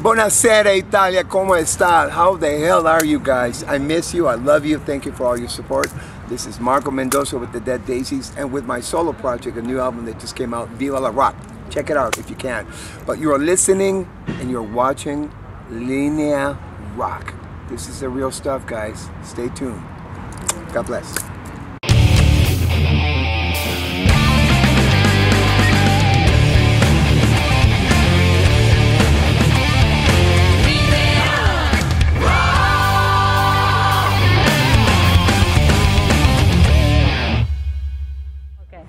Buonasera Italia, ¿cómo está? How the hell are you guys? I miss you, I love you, thank you for all your support. This is Marco Mendoza with the Dead Daisies and with my solo project, a new album that just came out, Viva La Rock. Check it out if you can. But you're listening and you're watching Linea Rock. This is the real stuff, guys. Stay tuned. God bless.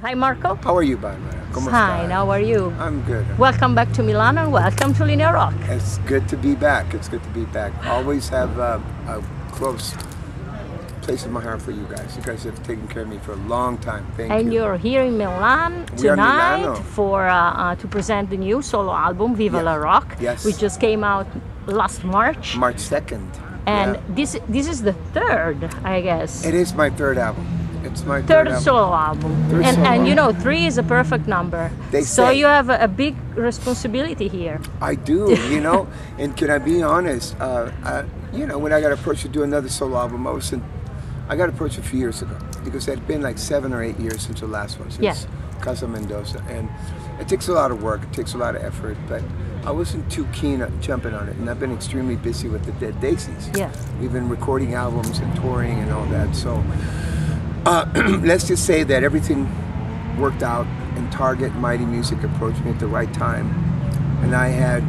Hi Marco. How are you, Barbara? Fine, how are you? I'm good. Welcome back to Milano and welcome to Linea Rock. It's good to be back. It's good to be back. Always have a close place in my heart for you guys. You guys have taken care of me for a long time. Thank you. And you're here in Milan tonight for to present the new solo album, Viva La Rock, which just came out last March. March 2nd. And this is the third, I guess. It is my third album. It's my third solo album. And you know, 3 is a perfect number. So you have a big responsibility here. I do, you know, and can I be honest, you know, when I got approached to do another solo album, I got approached a few years ago because it had been like 7 or 8 years since the last one, since Casa Mendoza. And it takes a lot of work, it takes a lot of effort, but I wasn't too keen on jumping on it. And I've been extremely busy with the Dead Daisies. We've been recording albums and touring and all that. So let's just say that everything worked out and Target Mighty Music approached me at the right time and I had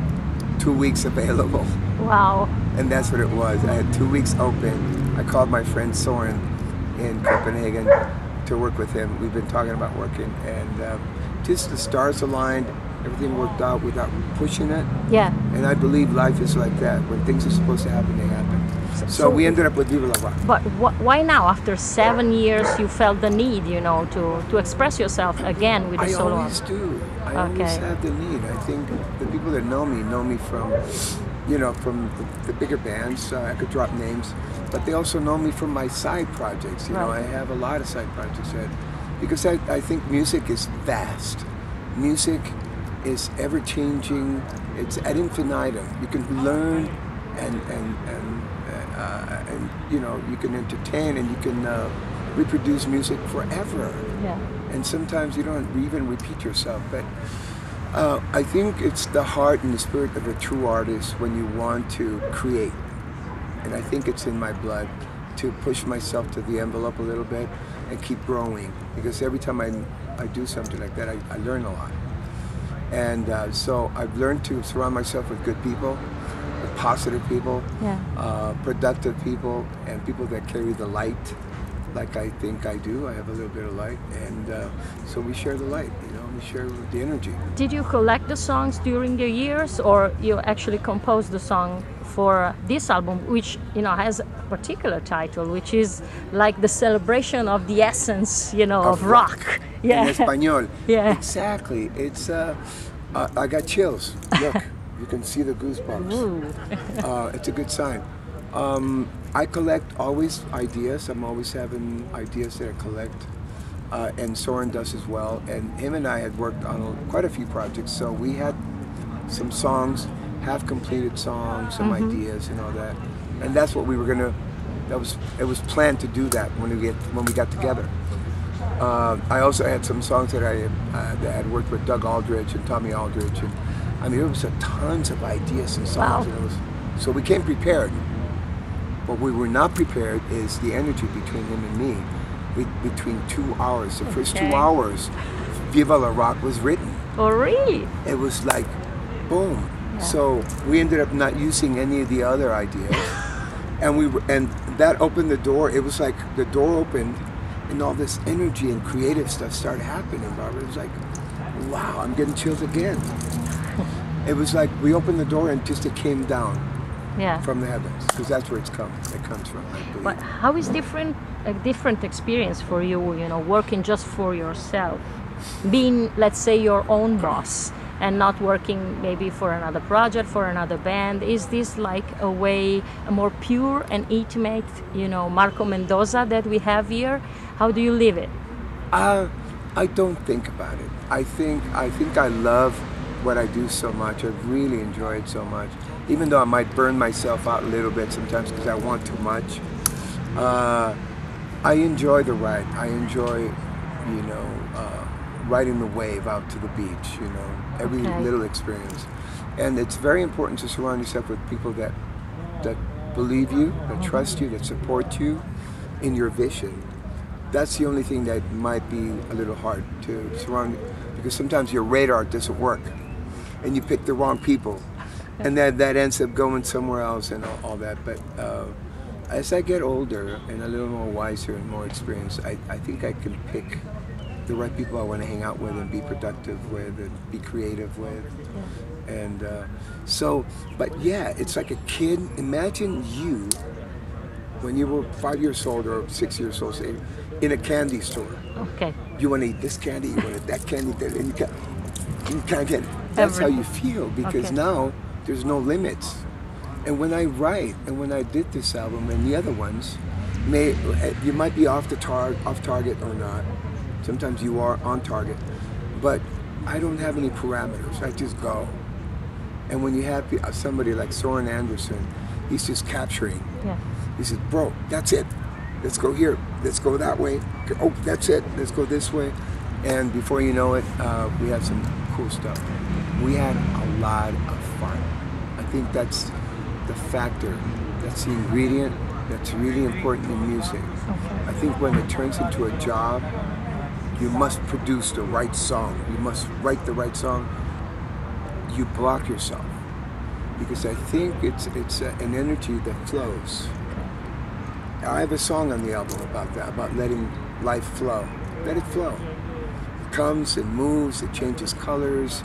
2 weeks available. Wow. And that's what it was. I had 2 weeks open. I called my friend Soren in Copenhagen to work with him. We've been talking about working and just the stars aligned. Everything worked out without pushing it. And I believe life is like that. When things are supposed to happen, they happen. So we ended up with Viva La Rock. But why now? After 7 years, you felt the need, you know, to express yourself again with the solo. I always do. I always have the need. I think the people that know me from, you know, from the bigger bands. I could drop names, but they also know me from my side projects. You know, I have a lot of side projects because I think music is vast. Music is ever changing. It's ad infinitum. You can learn and you know, you can entertain and you can reproduce music forever. And sometimes you don't even repeat yourself. But I think it's the heart and the spirit of a true artist when you want to create. And I think it's in my blood to push myself to the envelope a little bit and keep growing. Because every time I do something like that, I learn a lot. And so I've learned to surround myself with good people, with positive people, productive people, and people that carry the light like I think I do. I have a little bit of light, and so we share the light, you know, we share the energy. Did you collect the songs during the years, or you actually composed the song for this album, which, you know, has a particular title, which is like the celebration of the essence, you know, of rock. In Espanol. Exactly. It's, I got chills. Look, you can see the goosebumps. It's a good sign. I collect always ideas. I'm always having ideas that I collect. And Soren does as well. And him and I had worked on quite a few projects. So we had some songs, half-completed songs, some ideas and all that. And that's what we were gonna, it was planned to do that when we got together. I also had some songs that I had worked with Doug Aldrich and Tommy Aldrich. And I mean, there was tons of ideas and songs. And so we came prepared. What we were not prepared is the energy between him and me. Between 2 hours, the first 2 hours, Viva La Rock was written. Oh, really? It was like, boom. So we ended up not using any of the other ideas, and that opened the door. It was like the door opened, and all this energy and creative stuff started happening. Barbara, it was like, wow, I'm getting chills again. It was like we opened the door and just it came down from the heavens, because that's where it comes from. But how is a different experience for you, you know, working just for yourself, being, let's say, your own boss, and not working maybe for another project, for another band? Is this like a way, a more pure and intimate, you know, Marco Mendoza that we have here? How do you live it? I don't think about it. I think I love what I do so much. I really enjoy it so much. Even though I might burn myself out a little bit sometimes because I want too much. I enjoy the ride. I enjoy, riding the wave out to the beach, every little experience. And it's very important to surround yourself with people that believe you, that trust you, that support you in your vision. That's the only thing that might be a little hard to surround, because sometimes your radar doesn't work and you pick the wrong people and that ends up going somewhere else and all that. But as I get older and a little more wiser and more experienced, I think I can pick the right people I want to hang out with and be productive with and be creative with. And but yeah, it's like a kid. Imagine you, when you were 5 years old or 6 years old, say, in a candy store. Okay. You want to eat this candy, you want to eat that candy, and you can't get it. That's how you feel, because now there's no limits. And when I write, and when I did this album and the other ones, you might be off target or not. Sometimes you are on target, but I don't have any parameters. I just go. And when you have somebody like Soren Anderson, he's just capturing. Yeah. He says, bro, that's it. Let's go here. Let's go that way. Oh, that's it. Let's go this way. And before you know it, we have some cool stuff. We had a lot of fun. I think that's the factor. That's the ingredient that's really important in music. Okay. I think when it turns into a job, you must produce the right song. You must write the right song. You block yourself, because I think it's an energy that flows. I have a song on the album about that, about letting life flow. Let it flow. It comes, it moves, it changes colors,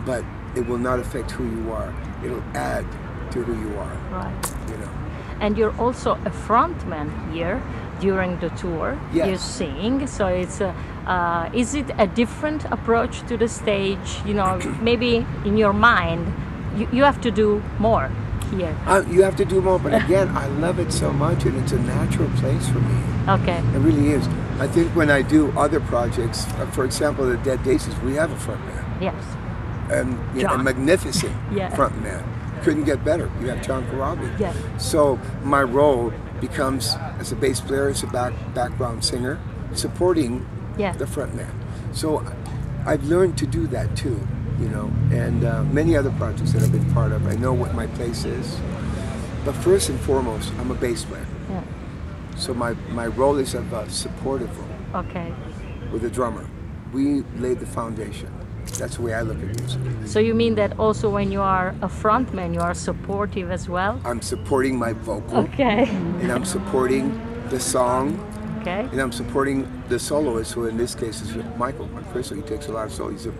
but it will not affect who you are. It'll add to who you are. Right. And you're also a frontman here during the tour. Yes. You sing, so it's is it a different approach to the stage? Maybe in your mind, you have to do more here. You have to do more, but again, I love it so much, and it's a natural place for me. Okay. It really is. I think when I do other projects, for example, the Dead Daisies, we have a frontman. Yes. And a magnificent frontman. Couldn't get better. You have John Sykes. Yeah. So my role becomes, as a bass player, as a background singer, supporting the frontman. So I've learned to do that too, and many other projects that I've been part of. I know what my place is. But first and foremost, I'm a bass player. Yeah. So my role is a supportive role. Okay. With a drummer. We laid the foundation. That's the way I look at music. So you mean that also when you are a frontman, you are supportive as well? I'm supporting my vocal. Okay. And I'm supporting the song. Okay. And I'm supporting the soloist, who in this case is Michael Crystal. He takes a lot of solos. He's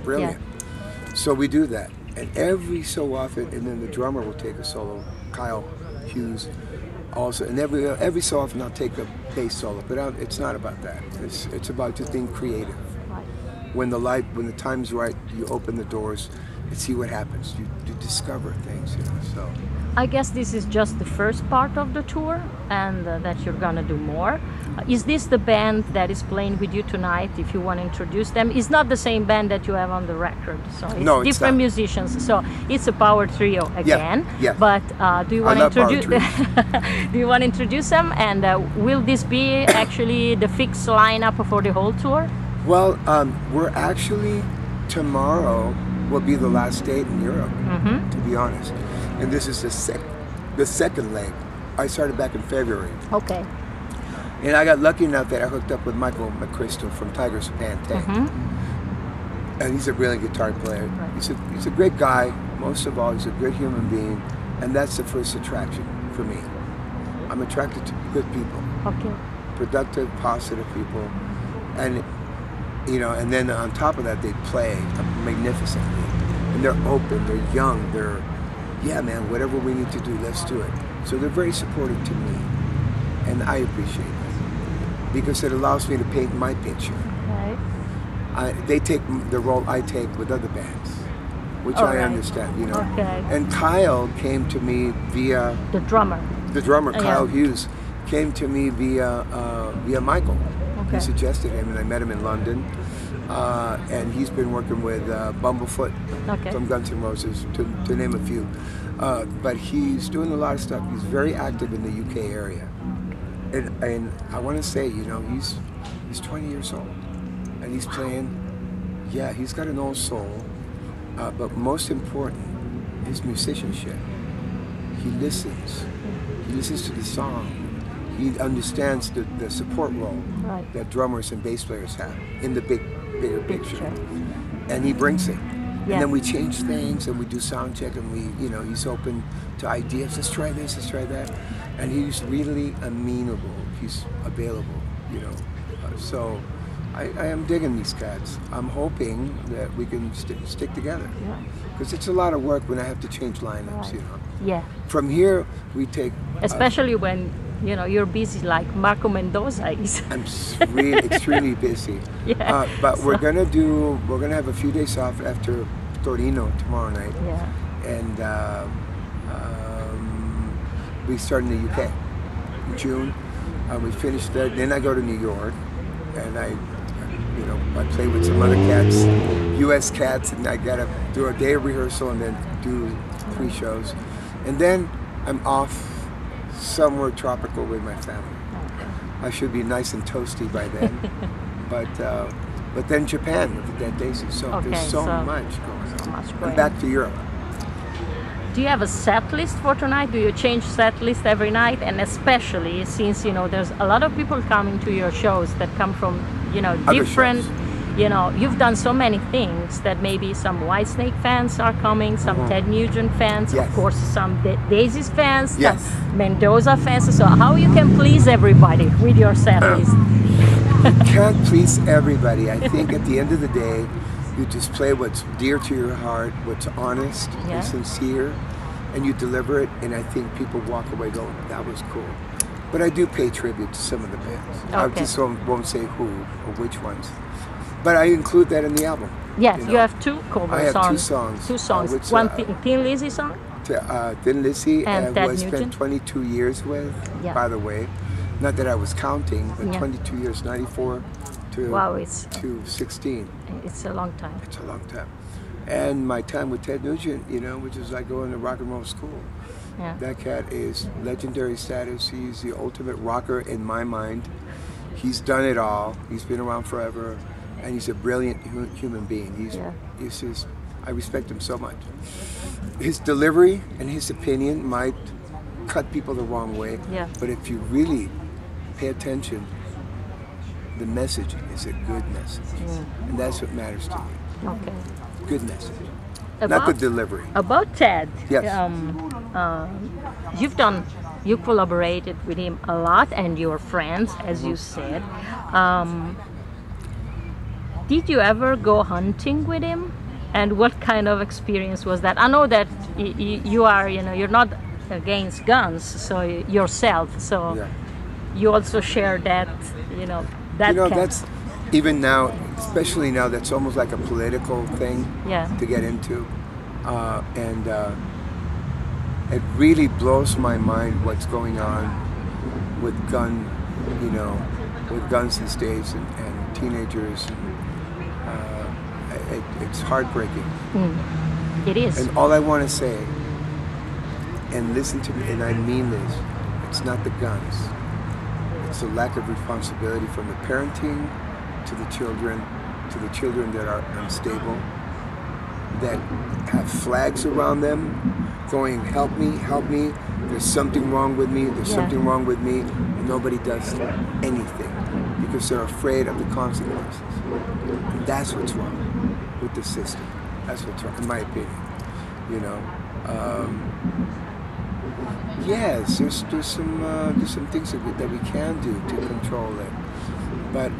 brilliant. Yeah. So we do that. And every so often, and then the drummer will take a solo, Kyle Hughes also. And every so often I'll take a bass solo. But it's not about that. It's about just being creative. When the time's right, you open the doors and see what happens. You discover things, so. I guess this is just the first part of the tour, and that you're gonna do more. Is this the band that is playing with you tonight? If you want to introduce them, it's not the same band that you have on the record, so it's different musicians. So it's a power trio again. Yeah. But do you want to introduce? Do you want to introduce them? And will this be actually the fixed lineup for the whole tour? Well, we're actually, tomorrow will be the last date in Europe, to be honest. And this is the second leg. I started back in February. Okay. And I got lucky enough that I hooked up with Michael McChrystal from Tigers of Pantang. And he's a brilliant guitar player. Right. He's a great guy. Most of all, he's a good human being. And that's the first attraction for me. I'm attracted to good people. Okay. Productive, positive people. And and then on top of that, they play magnificently. And they're open, they're young, yeah, man, whatever we need to do, let's do it. So they're very supportive to me. And I appreciate it. Because it allows me to paint my picture. Right. They take the role I take with other bands, which I understand, Okay. And Kyle came to me via... The drummer. The drummer, Kyle Hughes, came to me via Michael. Okay. He suggested him, and I met him in London, and he's been working with Bumblefoot from Guns N' Roses, to name a few. But he's doing a lot of stuff. He's very active in the UK area. And I want to say, you know, he's 20 years old, and he's playing. Yeah, he's got an old soul, but most important, his musicianship. He listens. He listens to the song. He understands the support role that drummers and bass players have in the bigger picture, and he brings it. Yeah. And then we change things, and we do sound check, and you know, he's open to ideas. Let's try this, let's try that, and he's really amenable. He's available, you know. So I am digging these cats. I'm hoping that we can stick together, because it's a lot of work when I have to change lineups, you know. Yeah. From here, we take. Especially when, you know, you're busy like Marco Mendoza is. I'm really extremely busy. Yeah. But we're gonna have a few days off after Torino tomorrow night. Yeah. And we start in the UK in June. We finish there. Then I go to New York, and I play with some other cats, U.S. cats, and I gotta do a day of rehearsal and then do 3 shows, and then I'm off somewhere tropical with my family. I should be nice and toasty by then, but then Japan with the Dead Daisies. So there's so much going on. And back to Europe. Do you have a set list for tonight? Do you change set list every night? And especially since, you know, there's a lot of people coming to your shows that come from, you know, different, you know, you've done so many things that maybe some Whitesnake fans are coming, some Ted Nugent fans, of course, some Dead Daisies fans, some Mendoza fans. So how you can please everybody with your set list? You can't please everybody. I think at the end of the day, you just play what's dear to your heart, what's honest and sincere, and you deliver it, and I think people walk away going, that was cool. But I do pay tribute to some of the bands. I just won't say who or which ones. But I include that in the album. Yes, you have 2 cover songs. I have 2 songs. 2 songs. One Thin Lizzy song? Thin Lizzy, and who I spent 22 years with, by the way. Not that I was counting, but 22 years, 94 to 16. It's a long time. It's a long time. And my time with Ted Nugent, you know, which is like going to rock and roll school. Yeah. That cat is legendary status. He's the ultimate rocker in my mind. He's done it all. He's been around forever, and he's a brilliant human being. He's just, I respect him so much. His delivery and his opinion might cut people the wrong way, but if you really pay attention, the message is a good message, and that's what matters to me. Okay. Good message, not the delivery. About Ted, yes. You collaborated with him a lot, and your friends, as you said. Did you ever go hunting with him? And what kind of experience was that? I know that you are, you know, you're not against guns, so yourself, so you also share that, you know, that. You know, that's even now, especially now, that's almost like a political thing to get into, and it really blows my mind what's going on with with guns these days and teenagers. It's heartbreaking. It is. And all I want to say, and listen to me, and I mean this, it's not the guns. It's the lack of responsibility from the parenting to the children that are unstable, that have flags around them going, help me, there's something wrong with me, something wrong with me, and nobody does anything because they're afraid of the consequences. And that's what's wrong with the system. That's what's wrong, in my opinion. You know, yes, there's some things that we can do to control it, but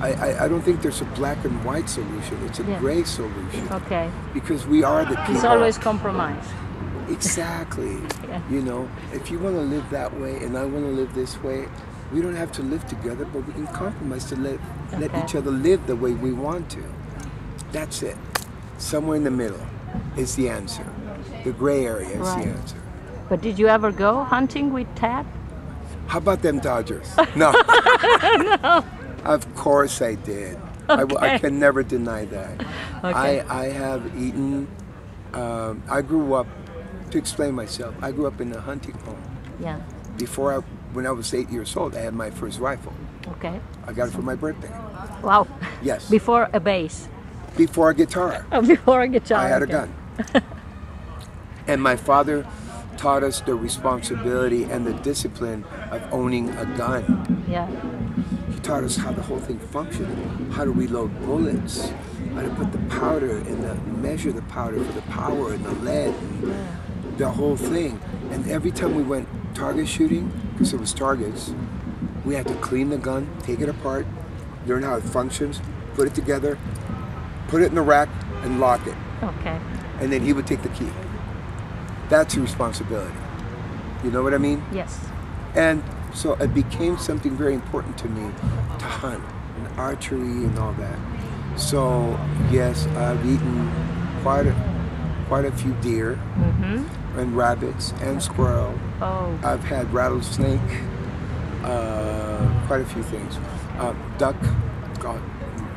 I don't think there's a black and white solution. It's a gray solution. Okay. Because we are the people. It's always compromise. Exactly. You know, if you want to live that way and I want to live this way, we don't have to live together, but we can compromise to let each other live the way we want to. That's it. Somewhere in the middle is the answer. The gray area is the answer. But did you ever go hunting with Ted? How about them Dodgers? No. No. Of course I did. Okay. I can never deny that. Okay. I have eaten, I grew up, to explain myself, I grew up in a hunting home. Yeah. When I was 8 years old, I had my first rifle. Okay. I got it for my birthday. Wow. Yes. Before a bass. Before a guitar. Oh, before a guitar. I had a okay. gun. And my father taught us the responsibility and the discipline of owning a gun. Yeah. He taught us how the whole thing functioned, how to reload bullets, how to put the powder and measure the powder for the power and the lead, and the whole thing. And every time we went target shooting, because it was targets, we had to clean the gun, take it apart, learn how it functions, put it together, put it in the rack, and lock it. Okay. And then he would take the key. That's a responsibility. You know what I mean? Yes. And so it became something very important to me to hunt and archery and all that. So yes, I've eaten quite a few deer and rabbits and squirrel. Oh. I've had rattlesnake, quite a few things. Duck,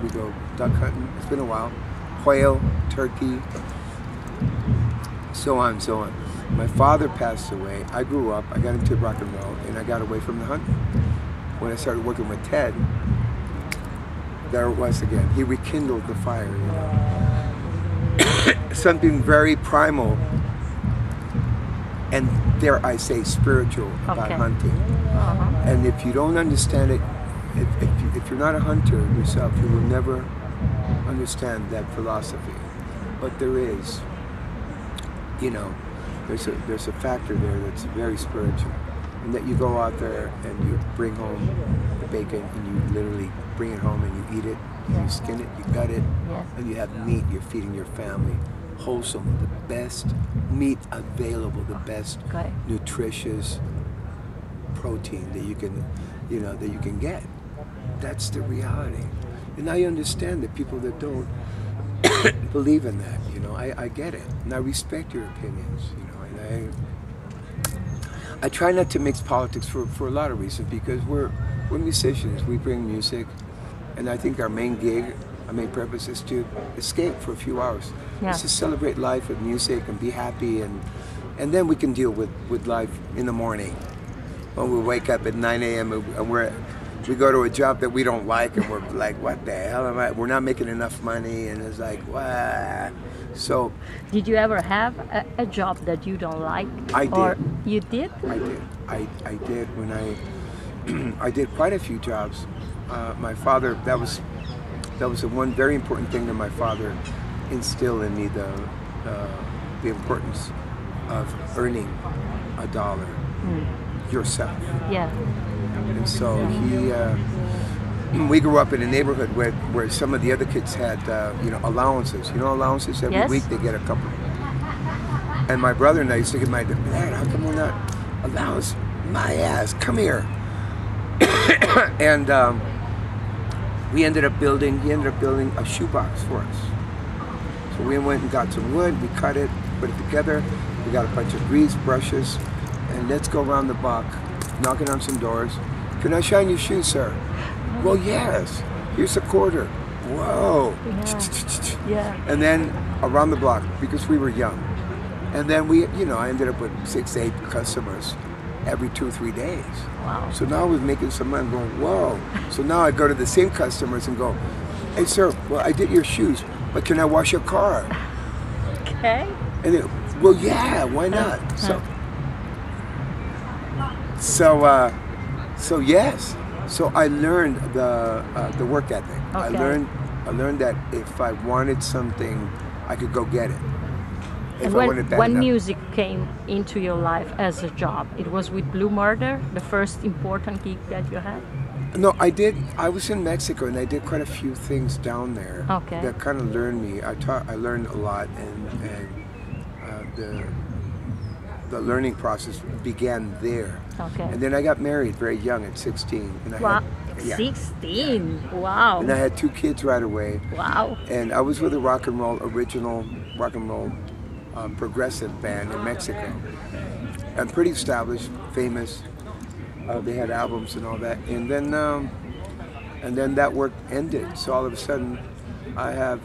we go duck hunting. It's been a while. Quail, turkey, so on and so on. My father passed away. I grew up, I got into rock and roll, and I got away from the hunting. When I started working with Ted, there it was again. He rekindled the fire, you know. Something very primal and, dare I say, spiritual about hunting. And if you don't understand it, if you're not a hunter yourself, you will never understand that philosophy. But there is, you know, there's a factor there that's very spiritual, and that you go out there and you bring home the bacon and you literally bring it home and you eat it, you skin it, you gut it, and you have meat. You're feeding your family, wholesome, the best meat available, the best nutritious protein that you can, you know, that you can get. That's the reality. And I understand that people that don't believe in that, you know, I get it, and I respect your opinions, you know, and I try not to mix politics for a lot of reasons, because we're musicians, we bring music, and I think our main gig, our main purpose is to escape for a few hours. It's to celebrate life with music and be happy, and then we can deal with life in the morning. When we wake up at 9 a.m. and we go to a job that we don't like, and we're like, what the hell am I? We're not making enough money, and it's like, wow. So, did you ever have a job that you don't like? I did. Or you did? I did. I did when I did quite a few jobs. My father, that was the one very important thing that my father instilled in me, the importance of earning a dollar yourself. Yeah. And so we grew up in a neighborhood where some of the other kids had, you know, allowances. You know, allowances every week they get a couple. And my brother and I used to get my dad, how come we're not allowance? My ass, come here. And he ended up building a shoebox for us. So we went and got some wood, we cut it, put it together. We got a bunch of grease, brushes, and let's go around the block, knocking on some doors. Can I shine your shoes, sir? Well, yes. Here's a quarter. Whoa. Yeah. And then around the block, because we were young. And then I ended up with 6 to 8 customers every 2 or 3 days. Wow. So now I was making some money, going, whoa. So now I go to the same customers and go, hey, sir, well, I did your shoes, but can I wash your car? Okay. And they, well, yeah, why not? So yes. So I learned the work ethic. Okay. I learned that if I wanted something, I could go get it. And when music came into your life as a job, it was with Blue Murder, the first important gig that you had? No, I did. I was in Mexico, and I did quite a few things down there. Okay. That kind of learned me. I learned a lot, and the learning process began there. Okay. And then I got married very young at 16. And I wow. had, 16. Wow. And I had 2 kids right away. Wow. And I was with a original rock and roll progressive band in Mexico. And pretty established, famous. They had albums and all that. And then And then that work ended. So all of a sudden, I have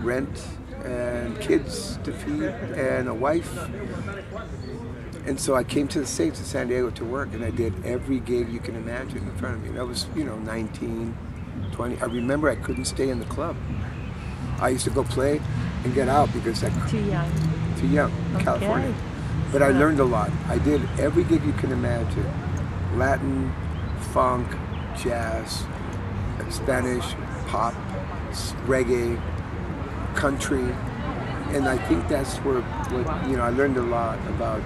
rent and kids to feed and a wife. And so I came to the States, to San Diego, to work, and I did every gig you can imagine in front of me. That was, 19, 20. I remember I couldn't stay in the club. I used to go play and get out because I Too young. Too young, Okay. California. But I learned a lot. I did every gig you can imagine. Latin, funk, jazz, Spanish, pop, reggae, country. And I think that's where, I learned a lot about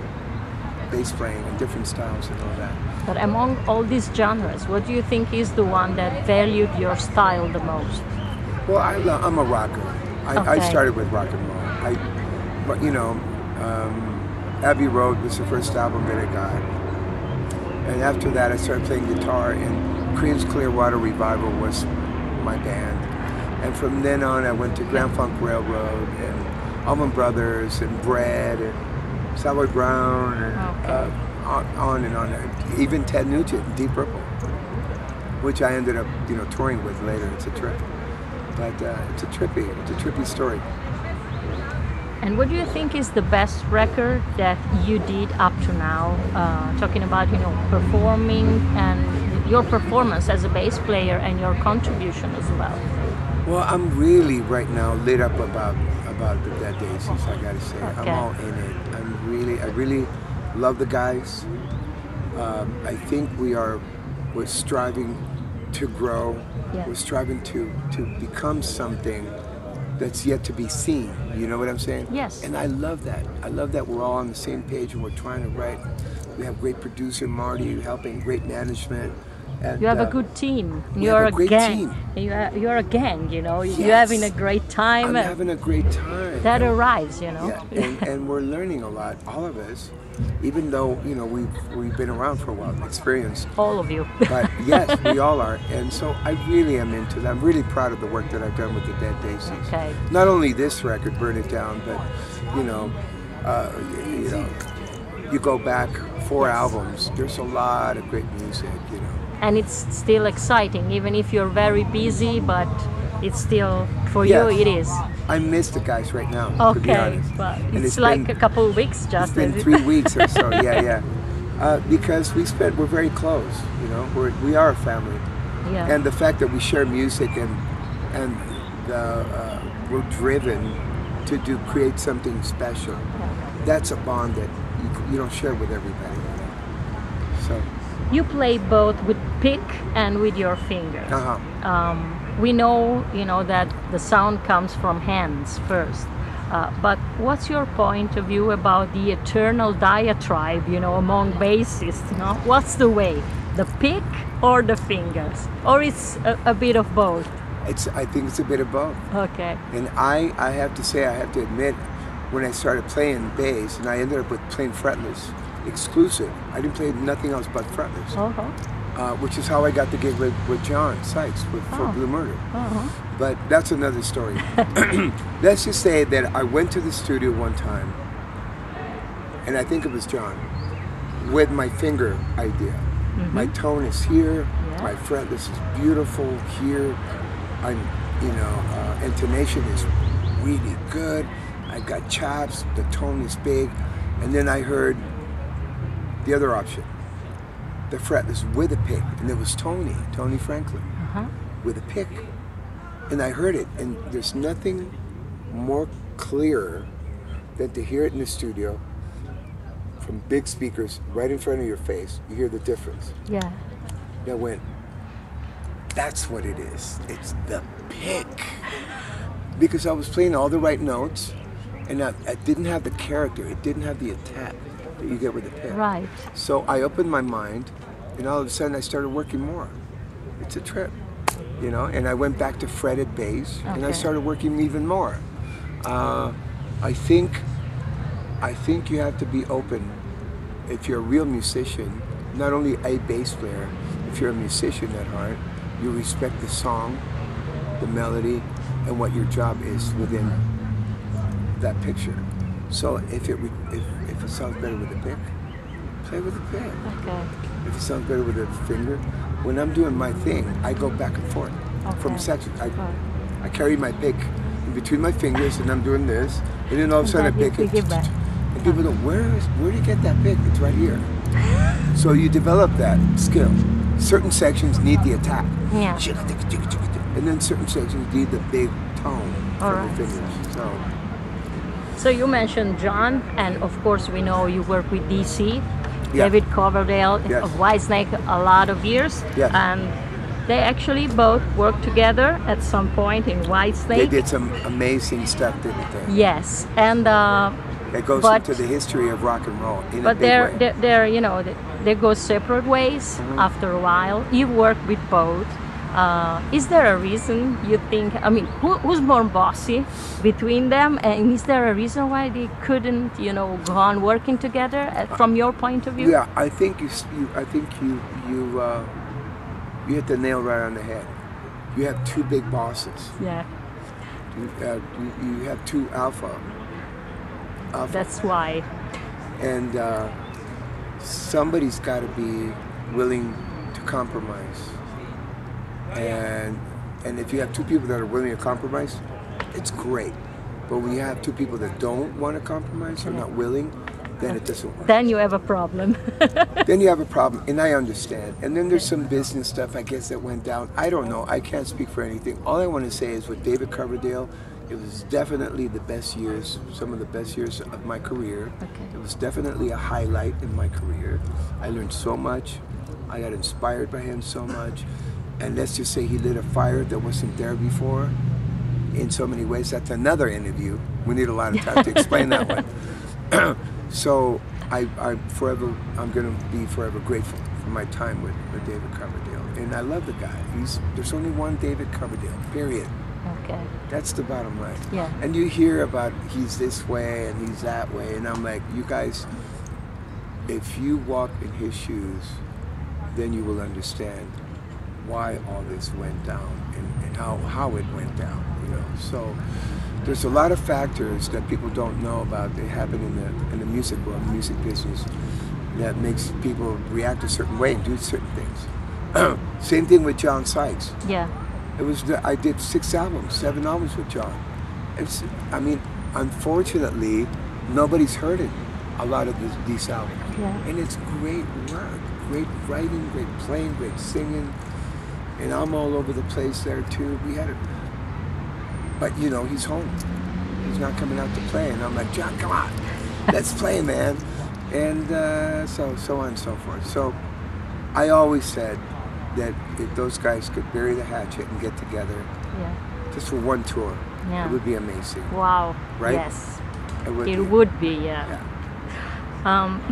bass playing and different styles and all that. But among all these genres, what do you think is the one that valued your style the most? Well, I'm a rocker. I started with rock and roll. Abbey Road was the first album that I got. And after that, I started playing guitar, and Creedence Clearwater Revival was my band. And from then on, I went to Grand Funk Railroad and Allman Brothers and Bread and Savoy Brown and on and on. Even Ted Nugent and Deep Purple, which I ended up, touring with later. It's a trip. But it's a trippy story. And what do you think is the best record that you did up to now? Talking about, performing and your performance as a bass player and your contribution as well. Well, I'm really right now lit up about the Dead Daisies, I gotta say. Okay. I'm all in it. I really love the guys. I think we're striving to grow. Yeah. We're striving to become something that's yet to be seen. You know what I'm saying? Yes. And I love that. I love that we're all on the same page and we're trying to write. We have great producer Marty helping, great management. And, you have a good team. You're a great gang. team. You're a gang, Yes. You're having a great time. I'm having a great time. That arrives, Yeah, and we're learning a lot, all of us. Even though, we've been around for a while, experienced. All of you. But yes, we all are. And so I really am into that. I'm really proud of the work that I've done with the Dead Daisies. Okay. Not only this record, Burn It Down, but, you go back 4 albums, there's a lot of great music, And it's still exciting, even if you're very busy, but it's still, for Yes. you, it is. I miss the guys right now, to be Okay, honest. but And it's like been- a couple of weeks just. It's been is it? 3 weeks or so, yeah. Because we're very close, we are a family. Yeah. And the fact that we share music and we're driven to create something special, that's a bond that you don't share with everybody. So. You play both with pick and with your fingers. We know, that the sound comes from hands first. But what's your point of view about the eternal diatribe, among bassists? What's the way, the pick or the fingers, or it's a bit of both? I think it's a bit of both. Okay. And I have to admit, when I started playing bass, and I ended up with playing fretless, exclusive. I didn't play nothing else but fretless. Which is how I got the gig with John Sykes for Blue Murder. But that's another story. Let's just say that I went to the studio one time, and I think it was John, with my finger idea. My tone is here, my fretless is beautiful here, intonation is really good, I got chops, the tone is big, and then I heard the other option. The fretless with a pick, and it was Tony Franklin, with a pick. And I heard it, and there's nothing more clear than to hear it in the studio from big speakers right in front of your face. You hear the difference. Yeah. I went, that's what it is. It's the pick. Because I was playing all the right notes, and I didn't have the character, it didn't have the attack that you get with the pick. Right. So I opened my mind, and all of a sudden I started working more. It's a trip, and I went back to fretted bass, and I started working even more. I think you have to be open if you're a real musician, not only a bass player. If you're a musician at heart, you respect the song, the melody, and what your job is within that picture. So if it sounds better with a pick, play with a pick. Okay. If it sounds better with a finger, when I'm doing my thing, I go back and forth from sections. I carry my pick in between my fingers, and I'm doing this, and then all of a sudden I pick it. And people go, where do you get that pick? It's right here. So you develop that skill. Certain sections need the attack. Yeah. And then certain sections need the big tone from the fingers. So you mentioned John, and of course we know you work with DC, David Coverdale of Whitesnake a lot of years, and they actually both worked together at some point in Whitesnake. They did some amazing stuff, didn't they? Yes, and it goes into the history of rock and roll in a big way. They're you know, they go separate ways after a while. You work with both. Is there a reason you think, I mean, who's more bossy between them, and is there a reason why they couldn't, you know, go on working together from your point of view? Yeah, I think you hit the nail right on the head. You have two big bosses. Yeah. You have two alpha. That's why. And somebody's got to be willing to compromise. And if you have two people that are willing to compromise, it's great. But when you have two people that don't want to compromise or not willing, then it doesn't work. Then you have a problem. Then you have a problem, and I understand. And then there's some business stuff, I guess, that went down. I don't know. I can't speak for anything. All I want to say is with David Coverdale, it was definitely the best years, some of the best years of my career. It was definitely a highlight in my career. I learned so much. I got inspired by him so much. And let's just say he lit a fire that wasn't there before in so many ways. That's another interview. We need a lot of time to explain that one. So I'm going to be forever grateful for my time with David Coverdale. And I love the guy. There's only one David Coverdale, period. Okay. That's the bottom line. Yeah. And you hear about he's this way and he's that way. And I'm like, you guys, if you walk in his shoes, then you will understand why all this went down and how it went down, you know. So there's a lot of factors that people don't know about that happen in the music world, the music business, that makes people react a certain way and do certain things. Same thing with John Sykes. Yeah. I did 7 albums with John. I mean, unfortunately, nobody's heard it, a lot of these albums. Yeah. And it's great work, great writing, great playing, great singing. And I'm all over the place there too. But you know, he's home. He's not coming out to play. And I'm like, John, come on, let's play, man. And so on and so forth. So I always said that if those guys could bury the hatchet and get together just for one tour, it would be amazing. Wow. Right? Yes. It would be, yeah.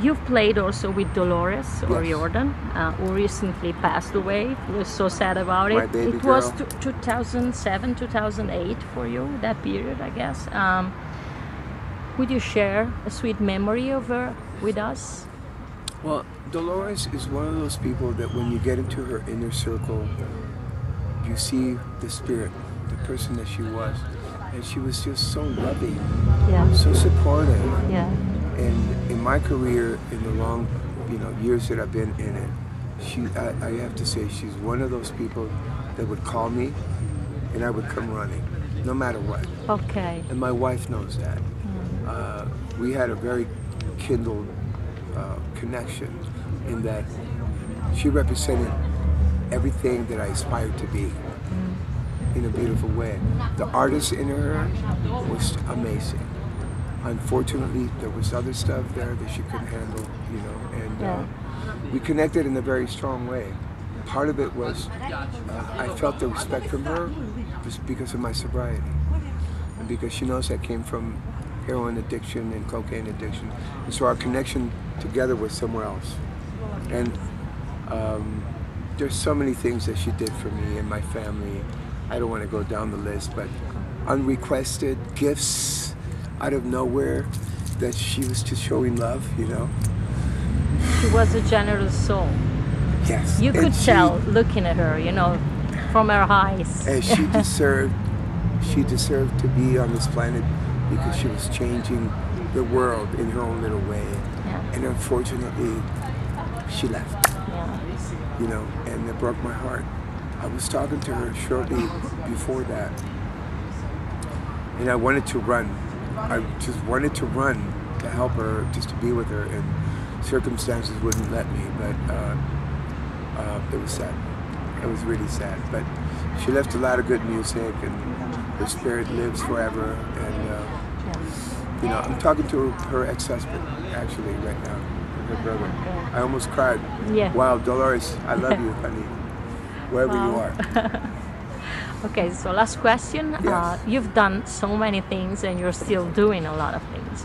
You've played also with Dolores O'Riordan, who recently passed away. We're so sad about it. My baby it girl. was 2007, 2008 for you, that period, I guess. Would you share a sweet memory of her with us? Well, Dolores is one of those people that when you get into her inner circle, you see the spirit, the person that she was. And she was just so loving, so supportive. Yeah. And in my career, in the long, years that I've been in it, I have to say she's one of those people that would call me, and I would come running, no matter what. Okay. And my wife knows that. We had a very kindled connection in that she represented everything that I aspired to be in a beautiful way. The artist in her was amazing. Unfortunately, there was other stuff there that she couldn't handle, and we connected in a very strong way. Part of it was I felt the respect from her just because of my sobriety, and because she knows I came from heroin addiction and cocaine addiction, and so our connection together was somewhere else. And there's so many things that she did for me and my family. I don't want to go down the list, but unrequested gifts out of nowhere that she was just showing love, She was a generous soul. Yes. You could tell looking at her, from her eyes. And she deserved to be on this planet because she was changing the world in her own little way. Yeah. And unfortunately, she left. Yeah. you know, and it broke my heart. I was talking to her shortly before that, and I wanted to run. I just wanted to run to help her, just to be with her, and circumstances wouldn't let me, but it was sad. It was really sad, but she left a lot of good music, and her spirit lives forever, and you know, I'm talking to her ex-husband, actually, right now, her brother. I almost cried. Yeah. Wow, Dolores, I love you, honey, wherever you are. Okay, so last question. Yes. You've done so many things and you're still doing a lot of things.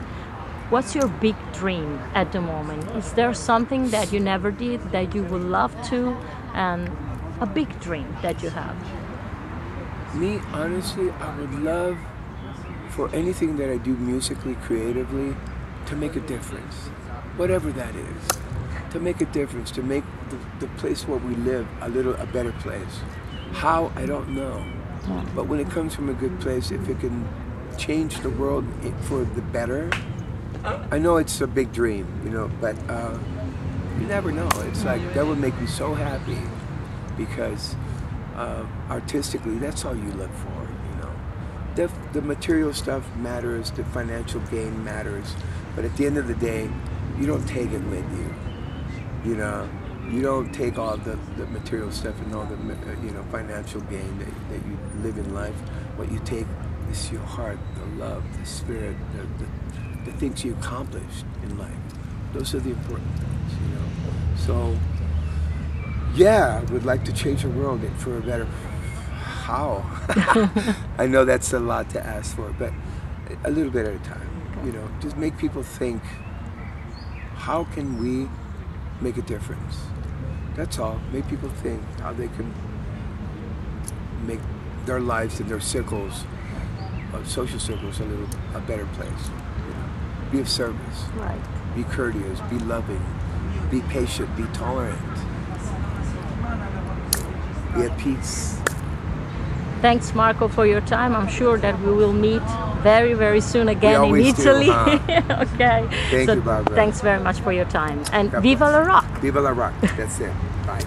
What's your big dream at the moment? Is there something that you never did that you would love to, and a big dream that you have? Me, honestly, I would love for anything that I do musically, creatively, to make a difference. Whatever that is. To make a difference, to make the place where we live a better place. How, I don't know. But when it comes from a good place, if it can change the world for the better, I know it's a big dream, you know, but you never know. It's like, that would make me so happy, because artistically, that's all you look for, you know. The material stuff matters, the financial gain matters, but at the end of the day, you don't take it with you, you know. You don't take all the material stuff and all the, you know, financial gain that you live in life. What you take is your heart, the love, the spirit, the things you accomplished in life. Those are the important things, you know. So, yeah, I would like to change the world for a better. How? I know that's a lot to ask for, but a little bit at a time. You know, just make people think. How can we make a difference? That's all. Make people think how they can make their lives and their circles, social circles, a better place. You know? Be of service. Right. Be courteous. Be loving. Be patient. Be tolerant. Be at peace. Thanks, Marco, for your time. I'm sure that we will meet very, very soon again in Italy. Okay. Thank you, Barbara. Thanks very much for your time. And Viva la Rock! Viva la Rock. That's it. Bye.